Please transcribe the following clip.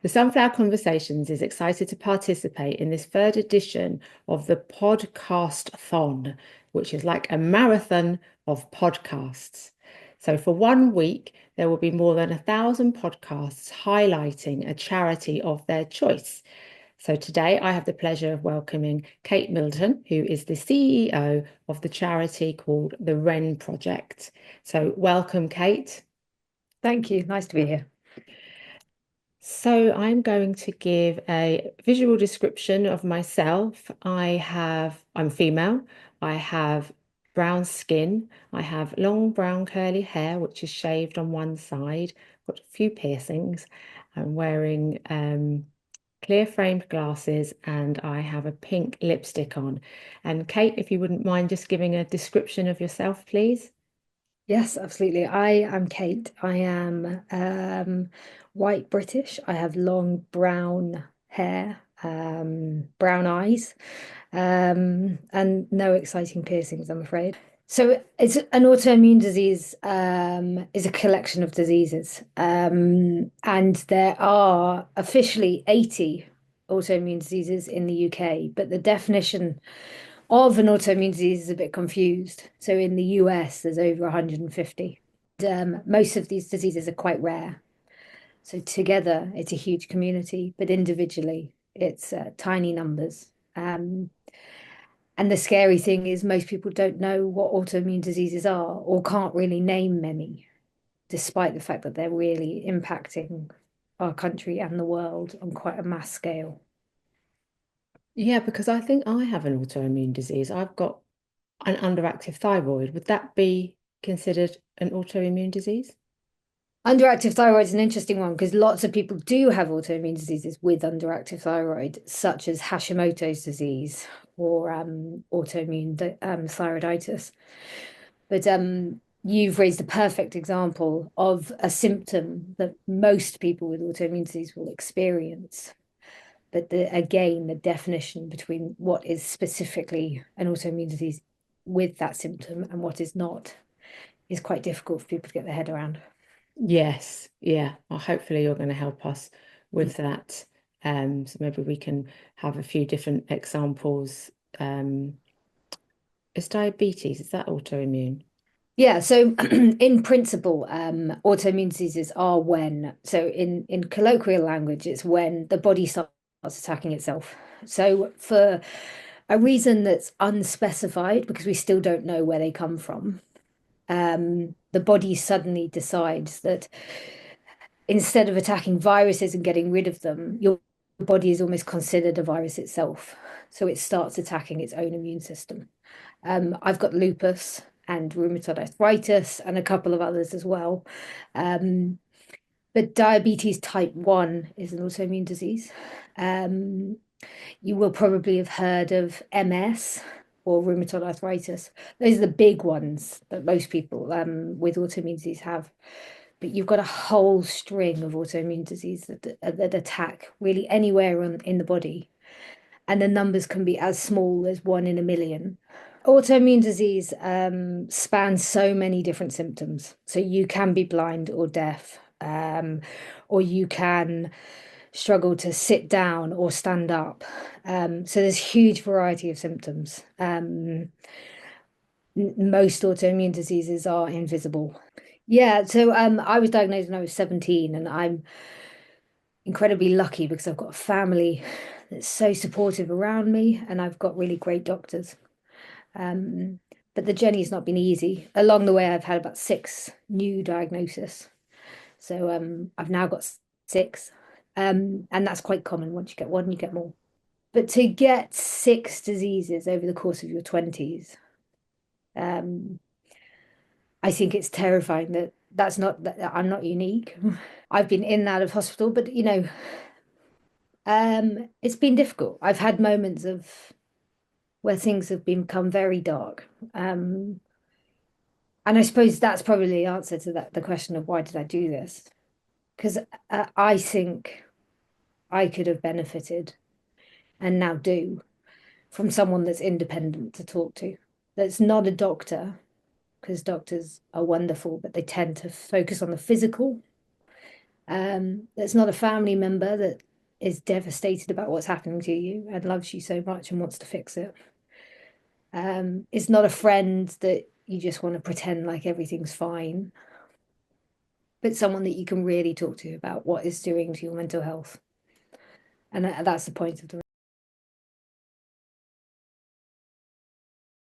The Sunflower Conversations is excited to participate in this third edition of the Podcasthon, which is like a marathon of podcasts. So for 1 week, there will be more than 1,000 podcasts highlighting a charity of their choice. So today I have the pleasure of welcoming Kate Middleton, who is the CEO of the charity called the Wren Project. So welcome, Kate. Thank you. Nice to be here. So I'm going to give a visual description of myself. I'm female. I have brown skin. I have long brown curly hair, which is shaved on one side. Got a few piercings. I'm wearing clear framed glasses and I have a pink lipstick on. And Kate, if you wouldn't mind just giving a description of yourself, please. Yes, absolutely. I am Kate. I am white British. I have long brown hair, brown eyes, and no exciting piercings, I'm afraid. So it's an autoimmune disease, is a collection of diseases. And there are officially 80 autoimmune diseases in the UK, but the definition of an autoimmune disease is a bit confused. So in the US, there's over 150. Most of these diseases are quite rare. So together, it's a huge community, but individually, it's tiny numbers. And the scary thing is most people don't know what autoimmune diseases are or can't really name many, despite the fact that they're really impacting our country and the world on quite a mass scale. Yeah, because I think I have an autoimmune disease. I've got an underactive thyroid. Would that be considered an autoimmune disease? Underactive thyroid is an interesting one because lots of people do have autoimmune diseases with underactive thyroid, such as Hashimoto's disease or autoimmune thyroiditis. But you've raised a perfect example of a symptom that most people with autoimmune disease will experience. But again, the definition between what is specifically an autoimmune disease with that symptom and what is not is quite difficult for people to get their head around. Yes, yeah. Well, hopefully you're going to help us with that. So maybe we can have a few different examples. Is diabetes, is that autoimmune? Yeah, so in principle, autoimmune diseases are so in colloquial language, it's when the body starts attacking itself. So for a reason that's unspecified, because we still don't know where they come from, the body suddenly decides that instead of attacking viruses and getting rid of them, your body is almost considered a virus itself. So it starts attacking its own immune system. I've got lupus and rheumatoid arthritis and a couple of others as well. Um, but diabetes type 1 is an autoimmune disease. Um, you will probably have heard of MS or rheumatoid arthritis. Those are the big ones that most people with autoimmune disease have. But you've got a whole string of autoimmune disease that attack really anywhere in the body. And the numbers can be as small as 1 in a million. Autoimmune disease spans so many different symptoms. So you can be blind or deaf, or you can struggle to sit down or stand up. So there's huge variety of symptoms. Most autoimmune diseases are invisible. Yeah, so I was diagnosed when I was 17, and I'm incredibly lucky because I've got a family that's so supportive around me, and I've got really great doctors. Um, but the journey's not been easy. Along the way, I've had about 6 new diagnoses. So I've now got 6. And that's quite common. Once you get one, you get more. But to get 6 diseases over the course of your 20s, um, I think it's terrifying that I'm not unique. I've been in and out of hospital, but it's been difficult. I've had moments of where things have become very dark. And I suppose that's probably the answer to the question of why did I do this? Because I think I could have benefited and now do from someone that's independent to talk to, that's not a doctor, because doctors are wonderful, but they tend to focus on the physical That's not a family member that is devastated about what's happening to you and loves you so much and wants to fix it. It's not a friend that you just want to pretend like everything's fine, but someone that you can really talk to about what is doing to your mental health. And that's the point of the